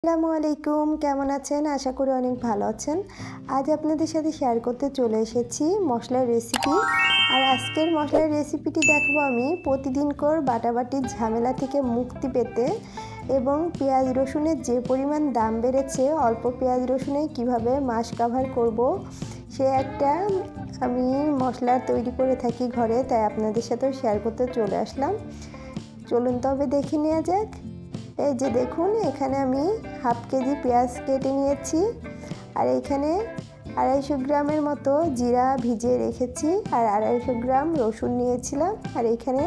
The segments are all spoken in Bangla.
আসসালামু আলাইকুম, কেমন আছেন? আশা করি অনেক ভালো আছেন। আজ আপনাদের সাথে শেয়ার করতে চলে এসেছি মশলার রেসিপি। আর আজকের মশলার রেসিপিটি দেখাবো আমি প্রতিদিনকার বাটাবাটির ঝামেলা থেকে মুক্তি পেতে এবং পেঁয়াজ রসুনের যে পরিমাণ দাম বেড়েছে, অল্প পেঁয়াজ রসুনে কিভাবে মাস কাভার করব সে একটা আমি মশলা তৈরি করে থাকি ঘরে, তাই আপনাদের সাথেও শেয়ার করতে চলে আসলাম। চলুন তবে দেখে নেওয়া যাক। এই যে দেখুন, এখানে আমি হাফ কেজি পেঁয়াজ কেটে নিয়েছি, আর এখানে 250 গ্রামের মতো জিরা ভিজিয়ে রেখেছি, আর 250 গ্রাম রসুন নিয়েছিলাম, আর এখানে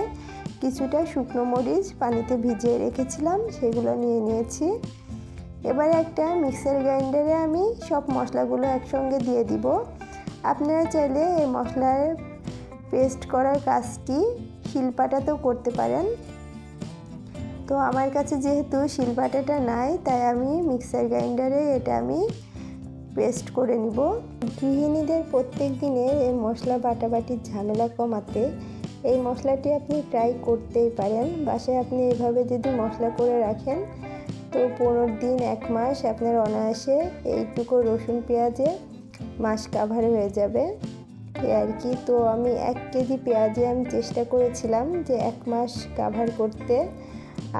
কিছুটা শুকনো মরিচ পানিতে ভিজিয়ে রেখেছিলাম, সেগুলো নিয়ে নিয়েছি। এবার একটা মিক্সার গ্রাইন্ডারে আমি সব মশলাগুলো একসঙ্গে দিয়ে দিব। আপনারা চাইলে এই মশলার পেস্ট করার কাজটি শিলপাটাতেও করতে পারেন। তো আমার কাছে যেহেতু শিলপাটাটা নাই, তাই আমি মিক্সার গ্রাইন্ডারে এটা আমি পেস্ট করে নিব। গৃহিণীদের প্রত্যেক দিনের এই মশলা বাটাবাটির ঝামেলা কমাতে এই মশলাটি আপনি ট্রাই করতেই পারেন। বাসায় আপনি এভাবে যদি মশলা করে রাখেন তো 15 দিন 1 মাস আপনার অনায়াসে এইটুকু রসুন পেঁয়াজে মাস কাভার হয়ে যাবে আর কি। তো আমি 1 কেজি পেঁয়াজে আমি চেষ্টা করেছিলাম যে 1 মাস কাভার করতে,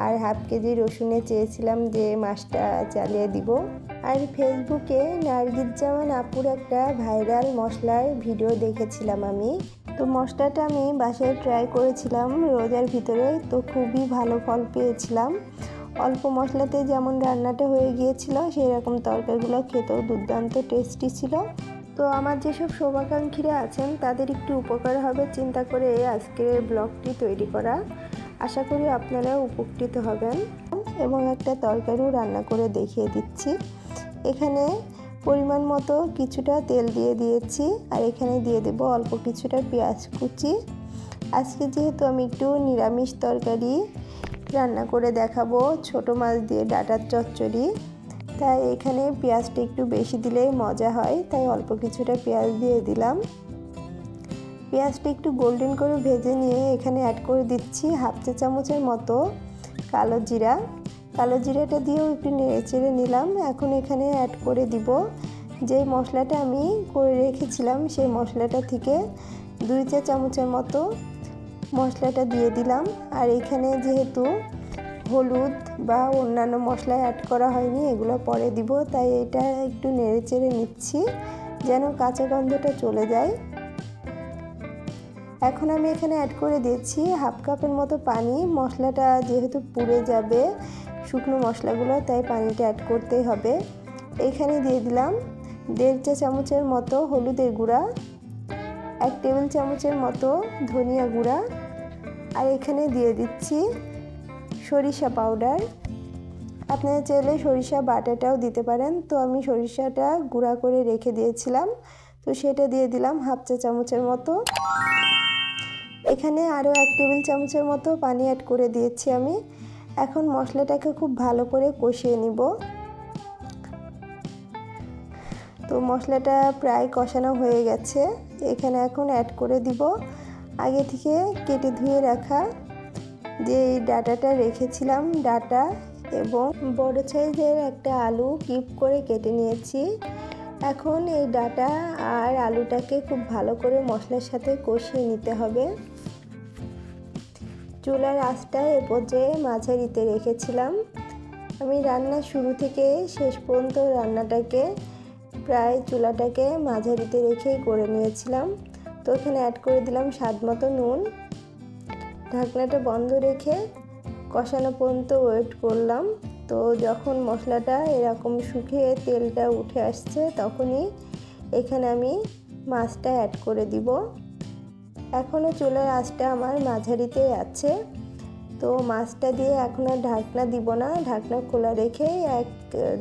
আর হাফ কেজি রসুনে চেয়েছিলাম যে মাসটা চালিয়ে দিব। আর ফেসবুকে নার্গিস জামান আপুর একটা ভাইরাল মশলার ভিডিও দেখেছিলাম আমি। তো মশলাটা আমি বাসায় ট্রাই করেছিলাম রোজার ভিতরে, তো খুবই ভালো ফল পেয়েছিলাম। অল্প মশলাতে যেমন রান্নাটা হয়ে গিয়েছিল, সেই রকম তরকারিগুলো খেতেও দুর্দান্ত টেস্টি ছিল। তো আমার যেসব শুভাকাঙ্ক্ষীরা আছেন তাদের একটু উপকার হবে চিন্তা করে আজকের ব্লগটি তৈরি করা। আশা করি আপনারা উপকৃত হবেন। এবং একটা তরকারিও রান্না করে দেখিয়ে দিচ্ছি। এখানে পরিমাণ মতো কিছুটা তেল দিয়ে দিয়েছি, আর এখানে দিয়ে দেব অল্প কিছুটা পেঁয়াজ কুচি। আজকে যেহেতু আমি একটু নিরামিষ তরকারি রান্না করে দেখাবো, ছোট মাছ দিয়ে ডাঁটার চচ্চড়ি, তাই এখানে পেঁয়াজটা একটু বেশি দিলেই মজা হয়, তাই অল্প কিছুটা পেঁয়াজ দিয়ে দিলাম। পেঁয়াজটা একটু গোল্ডেন করে ভেজে নিয়ে এখানে অ্যাড করে দিচ্ছি হাফ চা চামচের মতো কালো জিরা। কালো জিরাটা দিয়েও একটু নেড়েচেড়ে নিলাম। এখন এখানে অ্যাড করে দিব যে মশলাটা আমি করে রেখেছিলাম, সেই মশলাটা থেকে 2 চা চামচের মতো মশলাটা দিয়ে দিলাম। আর এখানে যেহেতু হলুদ বা অন্যান্য মশলা অ্যাড করা হয়নি, এগুলো পরে দিব, তাই এটা একটু নেড়েচেড়ে নিচ্ছি যেন কাঁচা গন্ধটা চলে যায়। এখন আমি এখানে অ্যাড করে দিয়েছি হাফ কাপের মতো পানি। মশলাটা যেহেতু পুড়ে যাবে শুকনো মশলাগুলো, তাই পানিটা অ্যাড করতেই হবে। এখানে দিয়ে দিলাম 1.5 চা চামচের মতো হলুদের গুঁড়া, 1 টেবিল চামচের মতো ধনিয়া গুঁড়া, আর এখানে দিয়ে দিচ্ছি সরিষা পাউডার। আপনারা চাইলে সরিষা বাটাটাও দিতে পারেন। তো আমি সরিষাটা গুঁড়া করে রেখে দিয়েছিলাম, তো সেটা দিয়ে দিলাম হাফ চা চামচের মতো। এখানে আরও 1 টেবিল চামচের মতো পানি অ্যাড করে দিয়েছি আমি। এখন মশলাটাকে খুব ভালো করে কষিয়ে নিব। তো মশলাটা প্রায় কষানো হয়ে গেছে। এখানে এখন অ্যাড করে দিব আগে থেকে কেটে ধুয়ে রাখা যে ডাঁটাটা রেখেছিলাম, ডাঁটা এবং বড় সাইজের একটা আলু কিউব করে কেটে নিয়েছি। এখন এই ডাঁটা আর আলুটাকে খুব ভালো করে মশলার সাথে কষিয়ে নিতে হবে। চুলার আঁচটা এ পর্যায়ে মাঝারিতে রেখেছিলাম। আমি রান্নার শুরু থেকে শেষ পর্যন্ত রান্নাটাকে প্রায় চুলাটাকে মাঝারিতে রেখেই করে নিয়েছিলাম। তো এখানে অ্যাড করে দিলাম স্বাদ মতো নুন। ঢাকনাটা বন্ধ রেখে কষানো পর্যন্ত ওয়েট করলাম। তো যখন মশলাটা এরকম শুকিয়ে তেলটা উঠে আসছে, তখনই এখানে আমি মাছটা অ্যাড করে দিব। এখনও চুলার আঁচটা আমার মাঝারিতেই আছে। তো মাছটা দিয়ে এখন আর ঢাকনা দিব না, ঢাকনা খোলা রেখে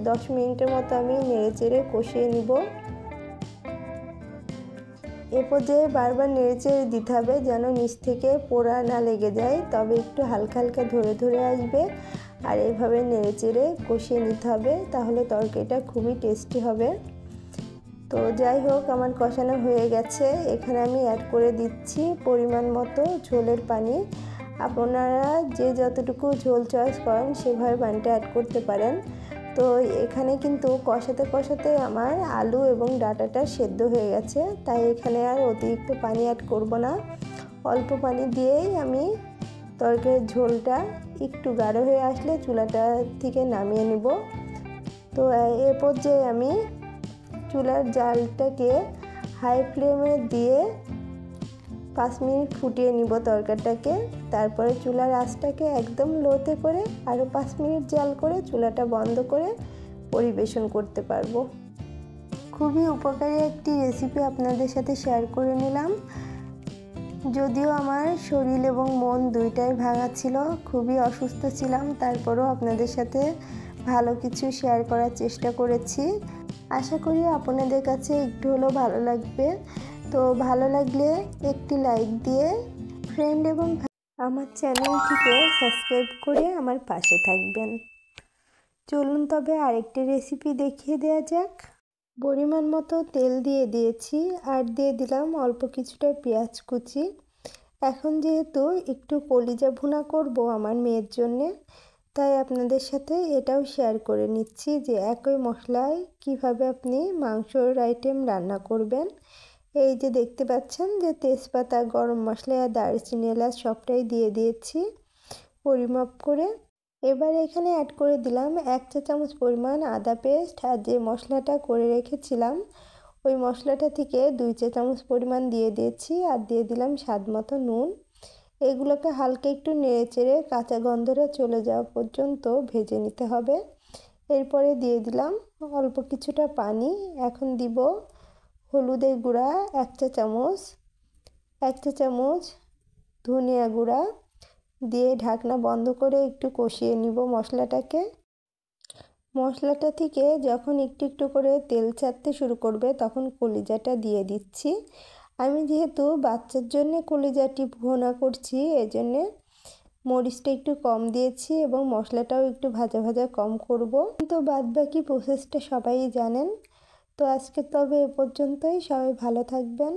10 মিনিটের মতো আমি নেড়েচেড়ে কষিয়ে নিব। এ পর্যায়ে বারবার নেড়েচেড়ে দিতে হবে যেন নিচ থেকে পোড়া না লেগে যায়, তবে একটু হালকা হালকা ধরে ধরে আসবে। আর এইভাবে নেড়েচেড়ে কষিয়ে নিতে হবে, তাহলে তরকারিটা খুবই টেস্টি হবে। তো যাই হোক, আমার কষানো হয়ে গেছে। এখানে আমি অ্যাড করে দিচ্ছি পরিমাণ মতো ঝোলের পানি। আপনারা যে যতটুকু ঝোল চয়েস করেন সেভাবে পানিটা অ্যাড করতে পারেন। তো এখানে কিন্তু কষাতে কষাতে আমার আলু এবং ডাঁটাটা সেদ্ধ হয়ে গেছে, তাই এখানে আর অতিরিক্ত পানি অ্যাড করব না। অল্প পানি দিয়েই আমি তরকারির ঝোলটা একটু গাঢ় হয়ে আসলে চুলাটা থেকে নামিয়ে নেব। তো এ পর্যায়ে আমি চুলার জালটাকে হাই ফ্লেমে দিয়ে 5 মিনিট ফুটিয়ে নিব তরকারিটাকে। তারপরে চুলার আঁচটাকে একদম লোতে করে আরও 5 মিনিট জাল করে চুলাটা বন্ধ করে পরিবেশন করতে পারবো। খুবই উপকারী একটি রেসিপি আপনাদের সাথে শেয়ার করে নিলাম। যদিও আমার শরীর এবং মন দুইটাই ভাঙা ছিল, খুবই অসুস্থ ছিলাম, তারপরেও আপনাদের সাথে ভালো কিছু শেয়ার করার চেষ্টা করেছি। আশা করি আপনাদের কাছে একটু হলেও ভালো লাগবে। তো ভালো লাগলে একটি লাইক দিয়ে ফ্রেন্ড এবং আমার চ্যানেলটিকে সাবস্ক্রাইব করে আমার পাশে থাকবেন। চলুন তবে আরেকটি রেসিপি দেখিয়ে দেওয়া যাক। পরিমাণ মতো তেল দিয়ে দিয়েছি আর দিয়ে দিলাম অল্প কিছুটা পেঁয়াজ কুচি। এখন যেহেতু একটু কলিজা ভুনা করব আমার মেয়ের জন্যে, তাই আপনাদের সাথে এটাও শেয়ার করে নিচ্ছি যে একই মশলায় কিভাবে আপনি মাংসর আইটেম রান্না করবেন। এই যে দেখতে পাচ্ছেন যে তেজপাতা, গরম মশলা আর দারচিনি এলাচ সবটাই দিয়ে দিয়েছি পরিমাপ করে। এবার এখানে অ্যাড করে দিলাম 1 চা চামচ পরিমাণ আদা পেস্ট, আর যে মশলাটা করে রেখেছিলাম ওই মশলাটা থেকে 2 চা চামচ পরিমাণ দিয়ে দিয়েছি আর দিয়ে দিলাম স্বাদ মতো নুন। এগুলোকে হালকা একটু নেড়েচেড়ে কাঁচা গন্ধটা চলে যাওয়া পর্যন্ত ভেজে নিতে হবে। এরপরে দিয়ে দিলাম অল্প কিছুটা পানি। এখন দিব হলুদের গুঁড়া 1 চা চামচ, 1 চা চামচ ধনিয়া গুঁড়া দিয়ে ঢাকনা বন্ধ করে একটু কষিয়ে নিব মশলাটাকে। মশলাটা থেকে যখন একটু একটু করে তেল ছাড়তে শুরু করবে তখন কলিজাটা দিয়ে দিচ্ছি। আমি যেহেতু বাচ্চার জন্য কলিজাটি ভুনা করছি, এজন্য মরিচটা একটু কম দিয়েছি এবং মশলাটাও একটু ভাজা ভাজা কম করব। কিন্তু বাদবাকি প্রসেসটা সবাই জানেন। তো আজকে তবে এ পর্যন্তই। সবাই ভালো থাকবেন।